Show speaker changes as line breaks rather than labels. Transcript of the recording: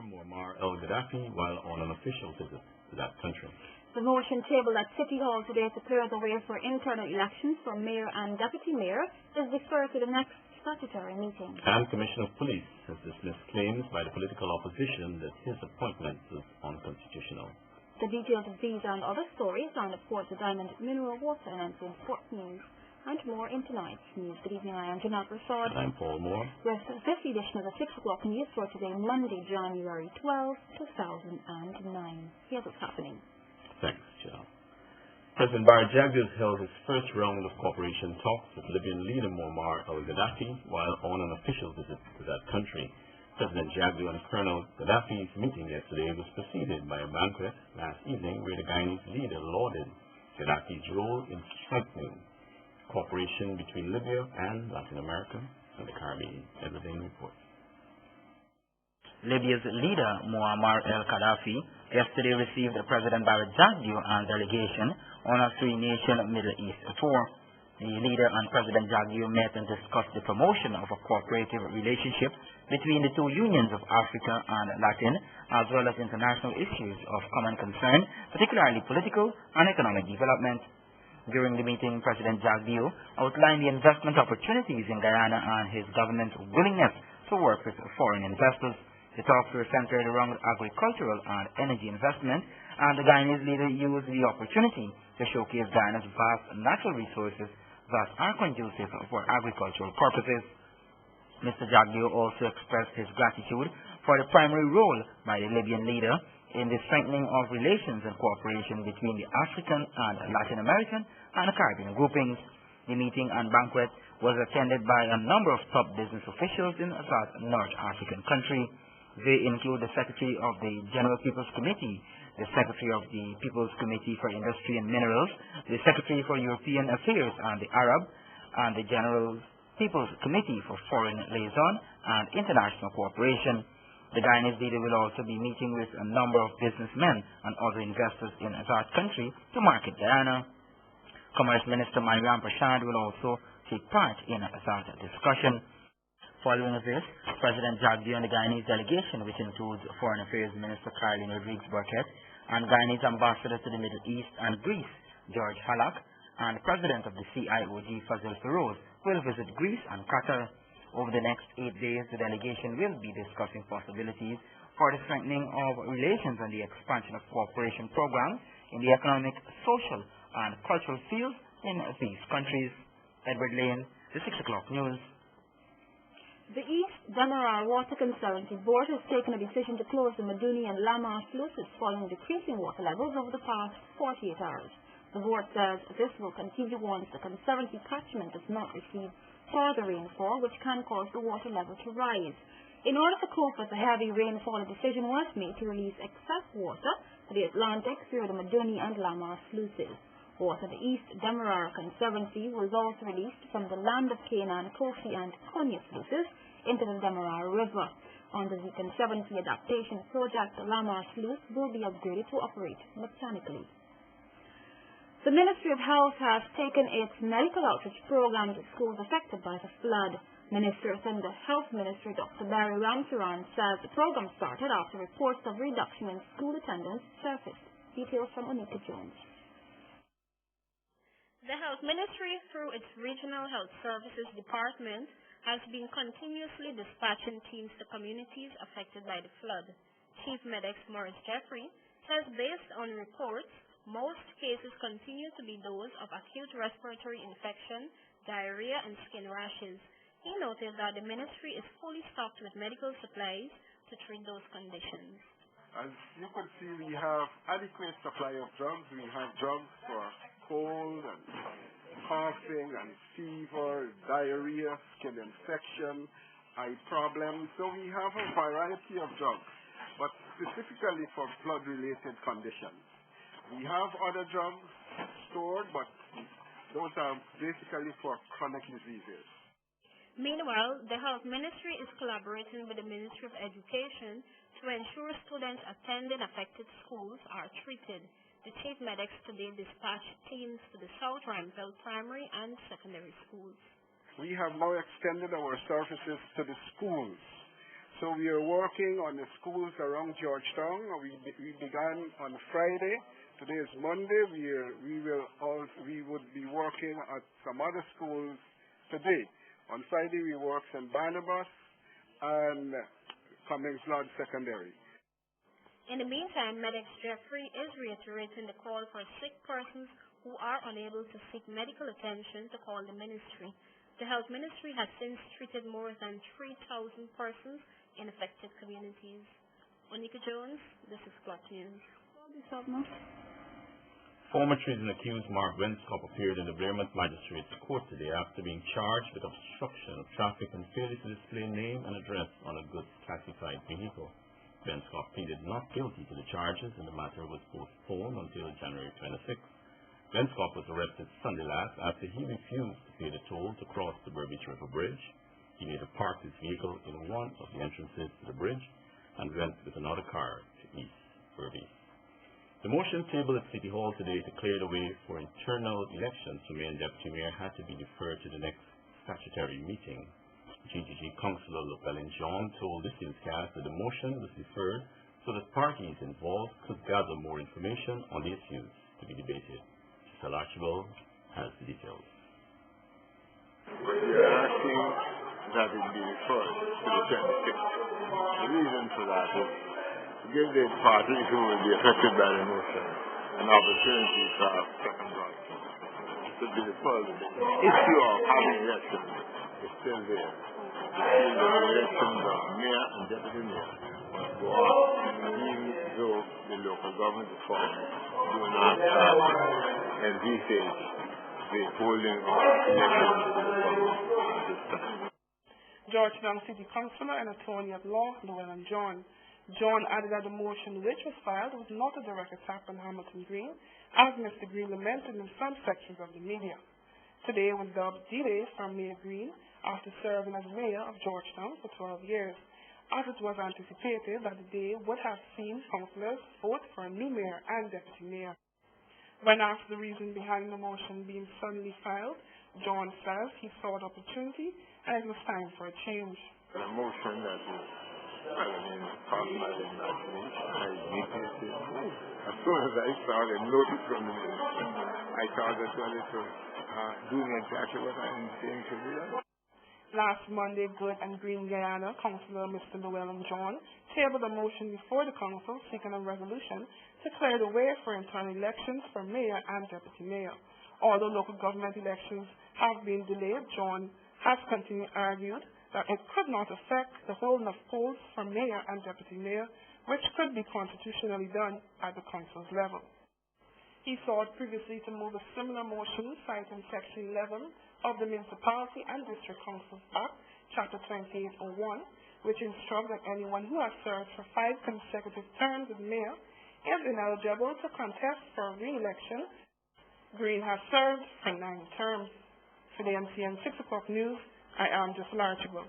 Muammar al-Gaddafi while on an official visit to that country.
The motion tabled at City Hall today to clear the way for internal elections for mayor and deputy mayor is deferred to the next statutory meeting.
And Commissioner of Police has dismissed claims by the political opposition that his appointment is unconstitutional.
The details of these and other stories on, of course, the Diamond Mineral Water and Sports News and more in tonight's news. Good evening, I am Janelle Prasad.
And I'm Paul Moore.
With this edition of the 6 o'clock news for today, Monday, January 12, 2009. Here's what's happening.
Thanks, Janelle. President Barry Jagdeo held his first round of cooperation talks with Libyan leader Muammar al-Gaddafi while on an official visit to that country. President Jagdeo and Colonel Gaddafi's meeting yesterday was preceded by a banquet last evening where the Guyanese leader lauded Gaddafi's role in strengthening cooperation between Libya and Latin America and the Caribbean. Everything reports.
Libya's leader, Muammar al-Gaddafi, yesterday received President Barry Jagdeo and delegation on a three-nation Middle East tour. The leader and President Jagdeo met and discussed the promotion of a cooperative relationship between the two unions of Africa and Latin, as well as international issues of common concern, particularly political and economic development. During the meeting, President Jagdeo outlined the investment opportunities in Guyana and his government's willingness to work with foreign investors. The talks were centered around agricultural and energy investment, and the Guyanese leader used the opportunity to showcase Guyana's vast natural resources that are conducive for agricultural purposes. Mr. Jagdeo also expressed his gratitude for the primary role by the Libyan leader in the strengthening of relations and cooperation between the African and Latin American and Caribbean groupings. The meeting and banquet was attended by a number of top business officials in that North African country. They include the Secretary of the General People's Committee, the Secretary of the People's Committee for Industry and Minerals, the Secretary for European Affairs and the Arab, and the General People's Committee for Foreign Liaison and International Cooperation. The Guyanese leader will also be meeting with a number of businessmen and other investors in that country to market Guyana. Commerce Minister Mariam Prashad will also take part in that discussion. Following this, President Jagdeo and the Guyanese delegation, which includes Foreign Affairs Minister Caroline Rodriguez-Burkett and Guyanese Ambassador to the Middle East and Greece, George Halak, and President of the CIOG, Fazil Feroz, will visit Greece and Qatar. Over the next 8 days, the delegation will be discussing possibilities for the strengthening of relations and the expansion of cooperation programs in the economic, social, and cultural fields in these countries. Edward Lane, the 6 o'clock news.
The East Demerara Water Conservancy Board has taken a decision to close the Maduni and Lama sluices following decreasing water levels over the past 48 hours. The board says this will continue once the Conservancy catchment does not receive further rainfall, which can cause the water level to rise. In order to cope with the heavy rainfall, a decision was made to release excess water to the Atlantic through the Maduni and Lama sluices. Water the East Demerara Conservancy was also released from the Land of Canaan, Kofi and Konya sluices into the Demerara River. Under the Conservancy Adaptation Project, the Lama sluice will be upgraded to operate mechanically. The Ministry of Health has taken its medical outreach program to schools affected by the flood. Minister within the Health Ministry, Dr. Barry Ramcharan, says the program started after reports of reduction in school attendance surfaced. Details from Onika Jones.
The Health Ministry, through its Regional Health Services Department, has been continuously dispatching teams to communities affected by the flood. Chief Medics Maurice Jeffrey says based on reports, most cases continue to be those of acute respiratory infection, diarrhea, and skin rashes. He noted that the ministry is fully stocked with medical supplies to treat those conditions.
As you can see, we have adequate supply of drugs. We have drugs for cold and coughing and fever, diarrhea, skin infection, eye problems. So we have a variety of drugs, but specifically for flood-related conditions. We have other drugs stored, but those are basically for chronic diseases.
Meanwhile, the Health Ministry is collaborating with the Ministry of Education to ensure students attending affected schools are treated. The Chief Medics today dispatched teams to the South Ramsdale primary and secondary schools.
We have now extended our services to the schools. So we are working on the schools around Georgetown. We began on Friday. Today is Monday. We would be working at some other schools today. On Friday we work St. Barnabas and Cummings Lodge Secondary.
In the meantime, Medex Jeffrey is reiterating the call for sick persons who are unable to seek medical attention to call the ministry. The Health Ministry has since treated more than 3,000 persons in affected communities. Onika Jones, this is Plot News.
Former treason accused Mark Wenscop appeared in the Blairmouth Magistrates Court today after being charged with obstruction of traffic and failure to display name and address on a goods classified vehicle. Wenscop pleaded not guilty to the charges, and the matter was postponed until January 26th. Wenscop was arrested Sunday last after he refused to pay the toll to cross the Burbage River Bridge. He made park his vehicle in one of the entrances to the bridge and went with another car to East Burbage. The motion tabled at City Hall today to clear the way for internal elections for Mayor and Deputy Mayor had to be deferred to the next statutory meeting. GGG Councillor Llewellyn John told this newscast that the motion was deferred so that parties involved could gather more information on the issues to be debated. Mr. Archibald has the details.
We are asking that it be referred to the 26th. The reason for that is to give the parties who will be affected by the motion an opportunity to have second thoughts. To be referred. The issue of having elections is still there. The issue of elections of mayor and deputy mayor must go on, even though the local government reforms do not envisage the holding of elections to the public at this time.
Georgetown City Councillor and Attorney at Law, Llewellyn John. John added that the motion which was filed was not a direct attack on Hamilton Green, as Mr. Green lamented in some sections of the media. Today was dubbed D-Day for Mayor Green after serving as mayor of Georgetown for 12 years, as it was anticipated that the day would have seen councillors vote for a new mayor and deputy mayor. When asked the reason behind the motion being suddenly filed, John says he saw the opportunity and it was time for a change.
A motion that is caught my imagination. I immediately moved. As soon as I saw the notice from the minister, I thought that it was doing exactly what I'm saying to do.
Last Monday, Good and Green Guyana Councillor Mr. Llewellyn John tabled a motion before the council seeking a resolution to clear the way for internal elections for mayor and deputy mayor. Although local government elections have been delayed, John has continued argued that it could not affect the holding of polls for mayor and deputy mayor, which could be constitutionally done at the council's level. He sought previously to move a similar motion citing Section 11 of the Municipality and District Councils Act, Chapter 2801, which instructs that anyone who has served for 5 consecutive terms as mayor is ineligible to contest for re-election. Green has served for 9 terms. For the MCN 6 o'clock news, I am Gisela Archibald.